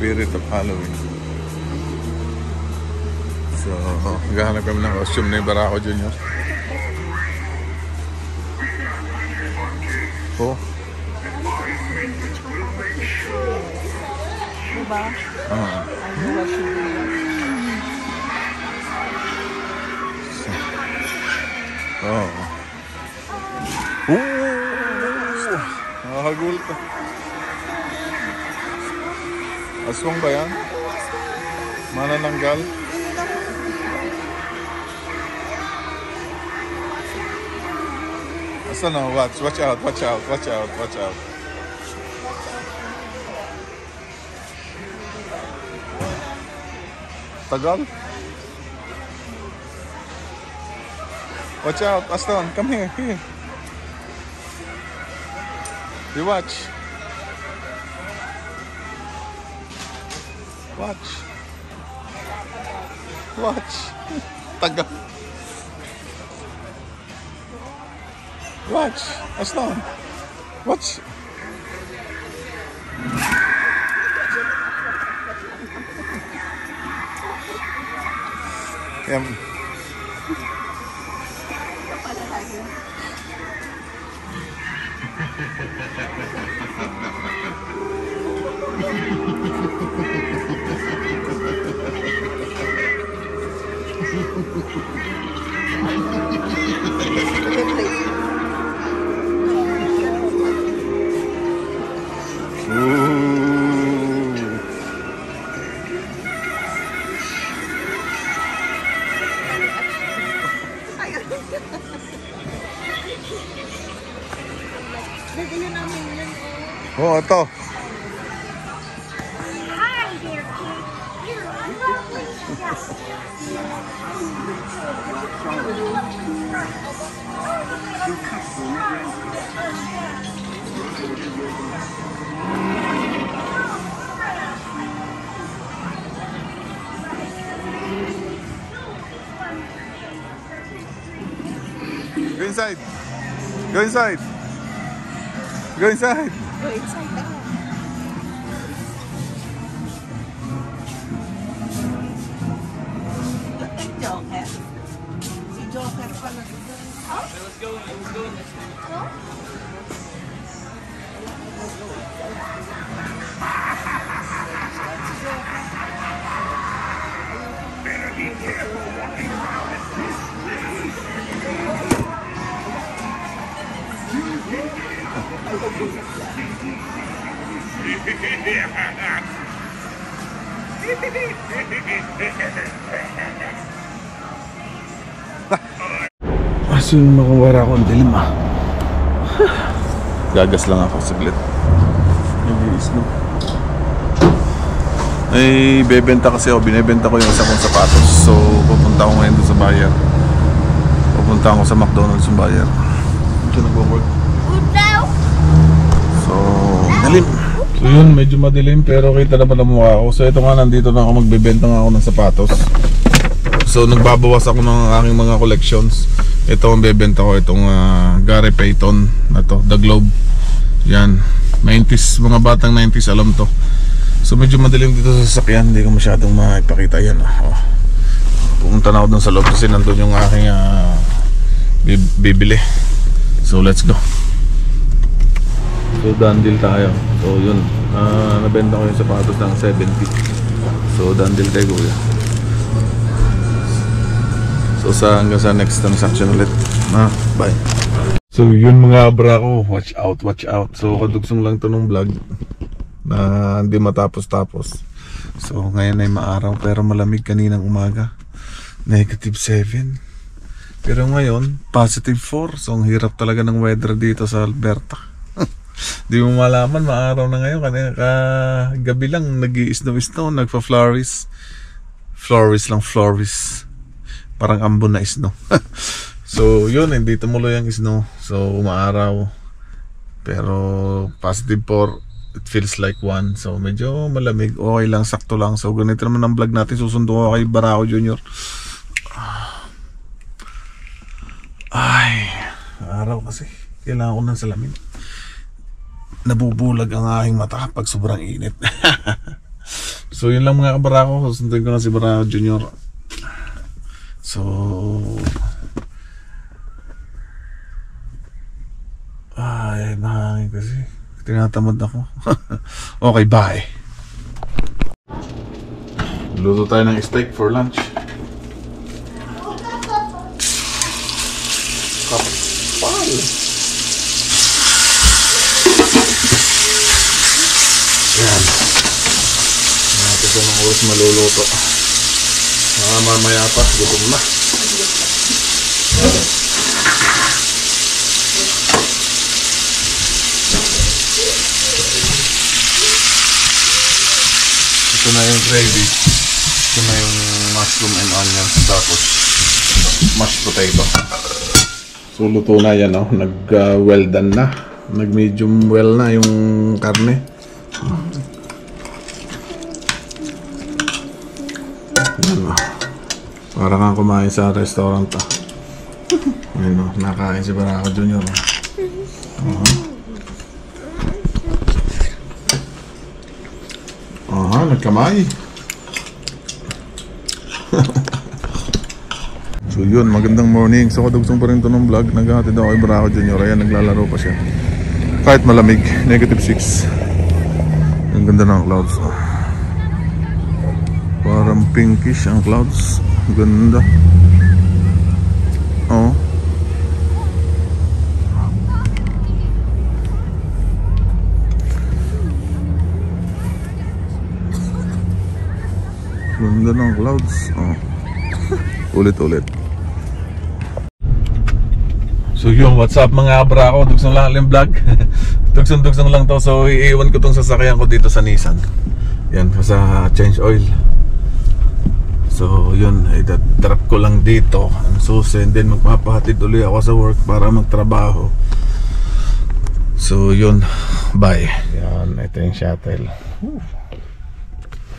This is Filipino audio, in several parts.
spirit of Halloween. So, maghahanap kami ng costume ni Barako Jr. Oh. Diba? Oh. Nakakagul ka. Aswang ba yan? Manananggal? Asa na? Watch out, watch out, watch out, watch out. Tagal? Watch out, Aston, come here, here. You watch. Watch. Watch. Tagal. Watch, Aston. Watch. Oh, ito. Hi there, kid. You're lovely. Go inside. Go inside. Go inside. Go inside na. Joker. Si Joker pala. Let's go in. Better be careful walking around at this Aso yung makawara akong dilim ah. Gagas lang ako saglit. Nag-iis no. Ay, bebenta kasi ako. Binebenta ko yung isa kong sapatos. So, pupunta ako ngayon doon sa buyer. Pupunta ako sa McDonald's yung buyer. Ito nag-work. So, madilim. So yun, medyo madilim pero kita naman ang mukha ko. So ito nga, nandito na ako, magbebenta nga ako ng sapatos. So nagbabawas ako ng aking mga collections. Ito ang bebenta ko, itong Gary Payton na to, The Globe. Yan, 90s, mga batang 90s alam to. So medyo madilim dito sa sasakyan, hindi ko masyadong maipakita yan. Pumunta na ako dun sa loob kasi nandun yung aking bibili. So let's go. So done deal tayo. So yun, nabenta ko yung sapatos ng 70. So done deal tayo kuya. So hanggang sa next transaction ulit. Bye. So yun mga bra ko, watch out, watch out. So kadugsong lang to ng vlog na hindi matapos-tapos. So ngayon ay maaraw pero malamig kaninang umaga. -7. Pero ngayon, +4. So ang hirap talaga ng weather dito sa Alberta. Di mo malaman, maaraw na ngayon. Gabi lang, nag-i-snow, nagpa-florist. Florist. Parang ambon na snow. So yun, hindi tumuloy ang snow. So umaaraw. Pero +4, it feels like 1. So medyo malamig, okay lang, sakto lang. So ganito naman ang vlog natin. Susundo ko kay Barako Jr. Ay, araw kasi. Kailangan ko ng salamin. Nabubulag ang aking mata pag sobrang init. So yun lang mga kabarako, susundin ko na si Barako Junior. So ay, mahangin kasi tinatamad ako. Okay, bye. Luto tayo ng steak for lunch. Kapal. Yan. Natin sa mga oras maluluto. Mamaya pa, gutom na. Ito na yung gravy. Ito na yung mushroom and onions. Tapos mashed potato. So luto na yan, oh. Nag-well done na. Nag-medium well na yung karne. Yan, oh. Para kang kumain sa restaurant, oh. Yan, oh. Nakain si Barako Junior, oh. Nagkamay. So yun, magandang morning. So kadugsong pa rin ito ng vlog. Naghahatid ako kay Barako Junior. Ayan, naglalaro pa siya. Kahit malamig, -6. Ang ganda ng clouds, oh. Parang pinkish ang clouds. Ganda. Oh. Ganda ng clouds. Oh. Ulit-ulit. So yun, what's up mga kabrako? Dugsong lang yung vlog. Dugsong lang to. So iiwan ko tong sasakyan ko dito sa Nissan. Yan, sa change oil. So yun, drop ko lang dito ang susi, and then magpapahatid ulit ako sa work para magtrabaho. So yun, bye. Yan, ito yung shuttle.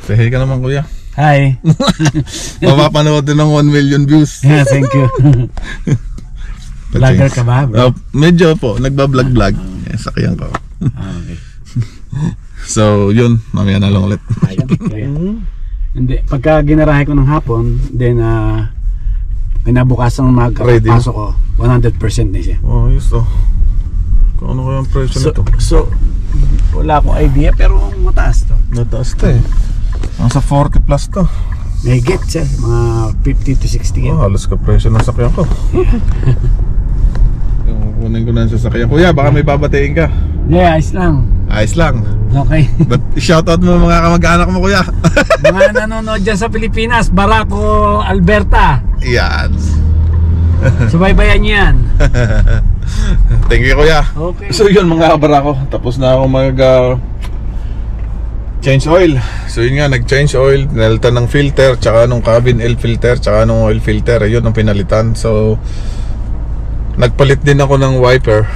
Say hey ka naman, kuya. Hi. Mapapanood din ng 1 million views. Yeah, thank you. Vlogger ka ba, bro? Medyo po, nagba-vlog. Sakyan ko. Okay. So yun, mamaya na lang ulit. Hindi, pagka ginarahe ko ng hapon, then pinabukasang magpasok ko, 100% na siya. Oh, yes, oh. Kung ano kaya ang presyo nito? So, wala akong idea, pero mataas to. Mataas to, eh. Nasa 40 plus to. May get siya, mga 50 to 60 get. Oh, halos ka presyo ng sakyan ko. Yung kunin ko na sa sakyan. Kuya, baka may babatiin ka. Yeah, ayos lang. Ayos lang. Okay. But shoutout mo mga kamag-anak mo, kuya. Mga nanonood dyan sa Pilipinas, Barako, Alberta. Yan. Subaybayan niyo yan. Thank you, kuya. Okay. So yun mga kabarako, tapos na ako mag change oil. So yun nga, nag-change oil, pinalitan ng filter, tsaka nung cabin air filter, tsaka nung oil filter. Ayun ang pinalitan. So nagpalit din ako ng wiper,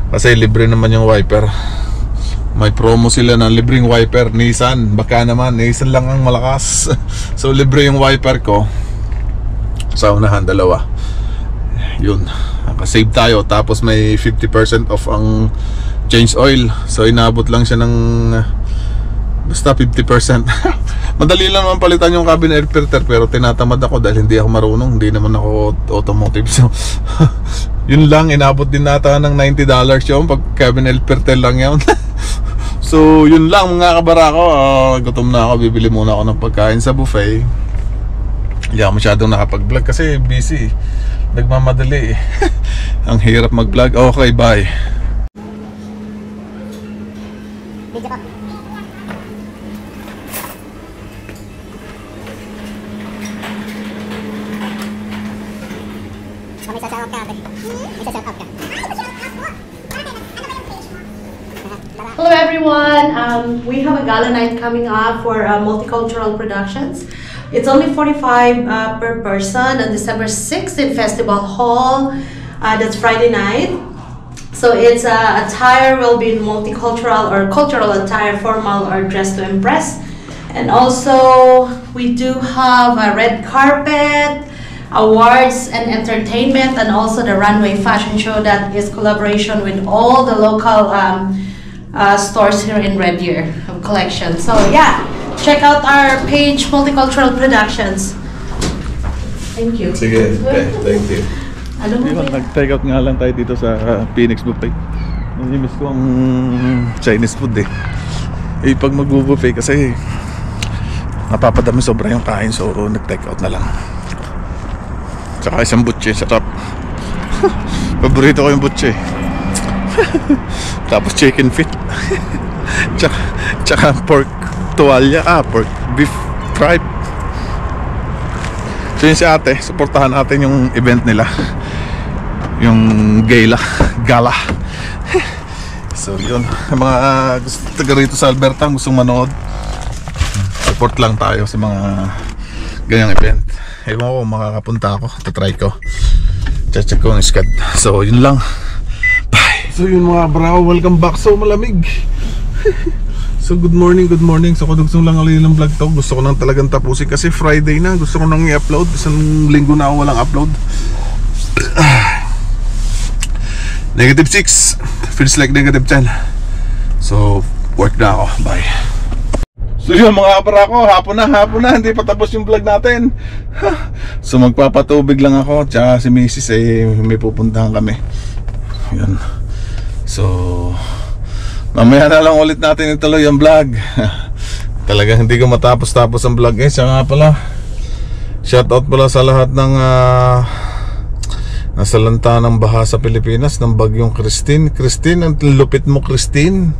kasi libre naman yung wiper. May promo sila ng libreng wiper. Nissan, baka naman Nissan lang ang malakas. So libre yung wiper ko sa unahan, dalawa. Yun, nakasave tayo. Tapos may 50% off ang change oil. So inabot lang siya ng basta 50%. Madali lang naman palitan yung cabin air filter, pero tinatamad ako dahil hindi ako marunong. Hindi naman ako automotive. So yun lang, inabot din nata ng $90 yung pag cabin air filter lang yun. So yun lang mga kabarako. Gutom na ako, bibili muna ako ng pagkain sa buffet. Hindi ako masyadong nakapag-vlog kasi busy, nagmamadali. Ang hirap mag-vlog. Okay, bye. Hello everyone, we have a gala night coming up for Multicultural Productions. It's only $45 per person on December 6th in Festival Hall. That's Friday night. So its attire will be multicultural or cultural attire, formal or dress to impress. And also we do have a red carpet, awards and entertainment, and also the runway fashion show that is collaboration with all the local stores here in Red Deer collection. So yeah, check out our page, Multicultural Productions. Thank you. Sige, thank you. Alam mo ba? Nag-take out nga lang tayo dito sa Phoenix Buffet. Namimiss ko ang Chinese food eh. Pag mag-buffet kasi napapadami sobra yung kain, so nag-take out na lang. Tsaka isang butche, sarap. Paborito ko yung butche. Tapos chicken feet. tsaka pork tuwalya, pork beef tripe. So yun si ate, supportahan natin yung event nila, yung gala. So yun, mga taga rito sa Alberta gustong manood, support lang tayo sa mga ganyang event. Ewan ko, makakapunta ako, tatry ko, check ko ang skad. So yun lang, bye. So yun mga bro, welcome back. So malamig. So good morning. So kadugsong lang ulit ng vlog to. Gusto ko nang talagang tapusin kasi Friday na. Gusto ko nang i-upload. Isang linggo na ako walang upload. -6. Feels like -10. So work na ako. Bye. So yun mga kabra ko, hapon na. Hindi pa tapos yung vlog natin. So magpapatubig lang ako. Tsaka si Mrs. may pupuntahan kami. Yun. So mamaya na lang ulit natin ituloy ang vlog. Talagang hindi ko matapos-tapos ang vlog. Siya nga pala, shoutout pala sa lahat ng nasalanta ng baha sa Pilipinas, ng bagyong Christine. Ang lupit mo, Christine.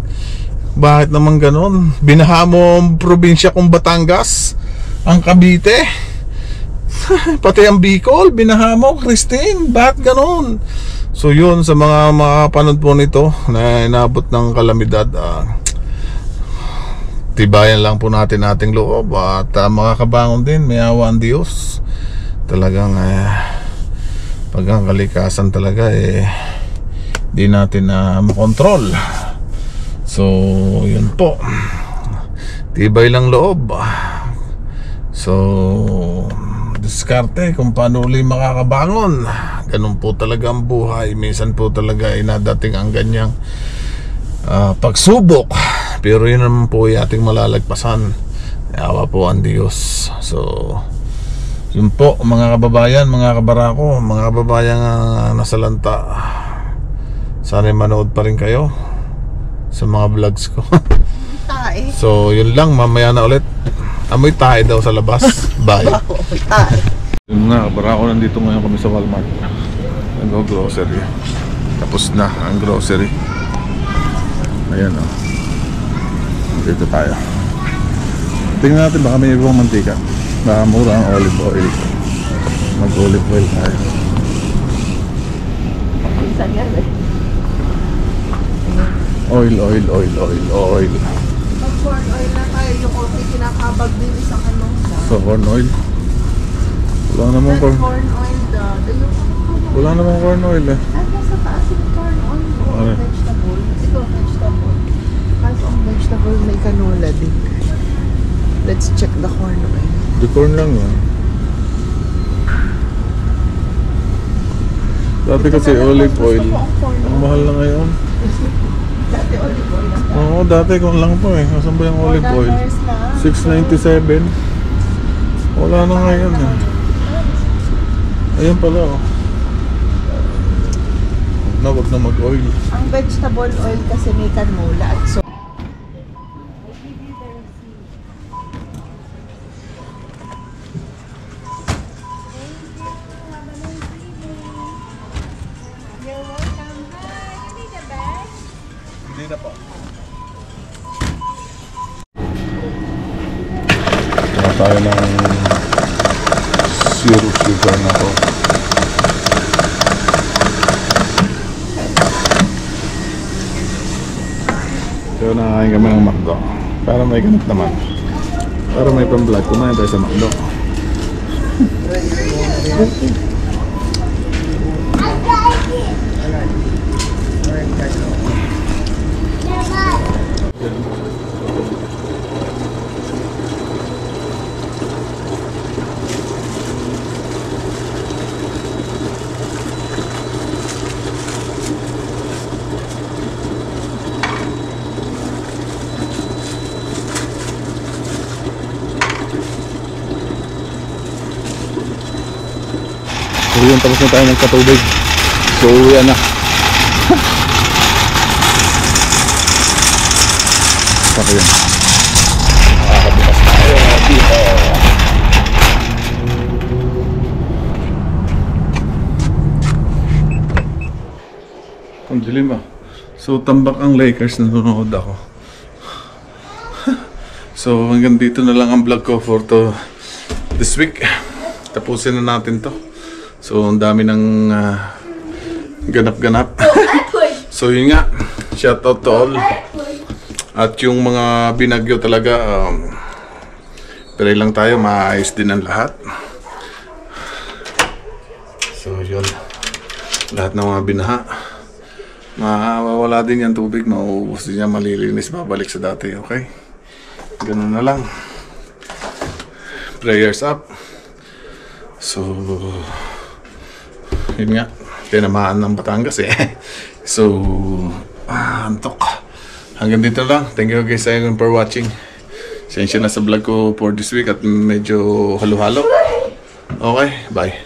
Bakit naman ganon? Binaha mo ang probinsya kong Batangas, ang Cavite, pati ang Bicol. Binaha mo, Christine. Bakit ganon? So yun, sa mga makapanood po nito na inabot ng kalamidad, tibayan lang po natin ating loob at makakabangon din, may awa ang Diyos. Talagang pag ang kalikasan talaga di natin makontrol. So yun po, tibay lang loob. So diskarte kung paano uli makakabangon. Ganun po talaga ang buhay. Minsan po talaga nadating ang ganyang pagsubok, pero yun naman po ay ating malalagpasan. Awa po ang Diyos. So yun po mga kababayan, mga kabarako, mga kababayan nasalanta, sana manood pa rin kayo sa mga vlogs ko. So yun lang, mamaya na ulit. Amoy tayo daw sa labas. Bye. Yun nga, para ako nandito ngayon kami sa Walmart. Nag-grocery. Tapos na ang grocery. Ayan o. Dito tayo. Tingnan natin baka may ibang mantika. Baka mura ang olive oil. Mag-olive oil tayo. Oil. Mag-corn oil na tayo. Yung coffee kinakabag din isang ano. So corn oil. Wala namang corn oil daw. Wala namang corn oil eh. Ano sa taas yung corn oil? Ano? Vegetable. Ito vegetable. Kasi ang vegetable may canola din. Let's check the corn oil. The corn lang yun. Dati kasi olive oil. Ang mahal na ngayon. Dati olive oil lang. Oo, dati kung lang po eh. Nasaan ba yung olive oil? $6.97. Wala na ngayon eh. Ayan pala oh. Wag na mag-oil. Ang vegetable oil kasi may canola at so. Hindi na po. Tayo ng sugar na to. So nakakain kami ng McDo. Para may ganap naman. Para may pang-vlog. Kumain tayo sa McDo. yun, tapos na tayo magkatubig. So yan na. Saka yun. Makakabukas tayo dito. Ang dilim ba? So tambak ang Lakers, nanonood ako. So hanggang dito na lang ang vlog ko for this week. Tapusin na natin to. So ang dami ng ganap-ganap. So yun nga, shoutout to all. At yung mga binagyo talaga, pray lang tayo, maayos din ang lahat. So yun, lahat ng mga binaha, mawawala din yan tubig, mauubos din yan, malilinis, babalik sa dati, okay? Ganun na lang. Prayers up. So yun nga, tinamaan ng Batangas eh. So antok. Hanggang dito lang. Thank you guys for watching. Sensya na sa vlog ko for this week at medyo halo-halo. Okay, bye.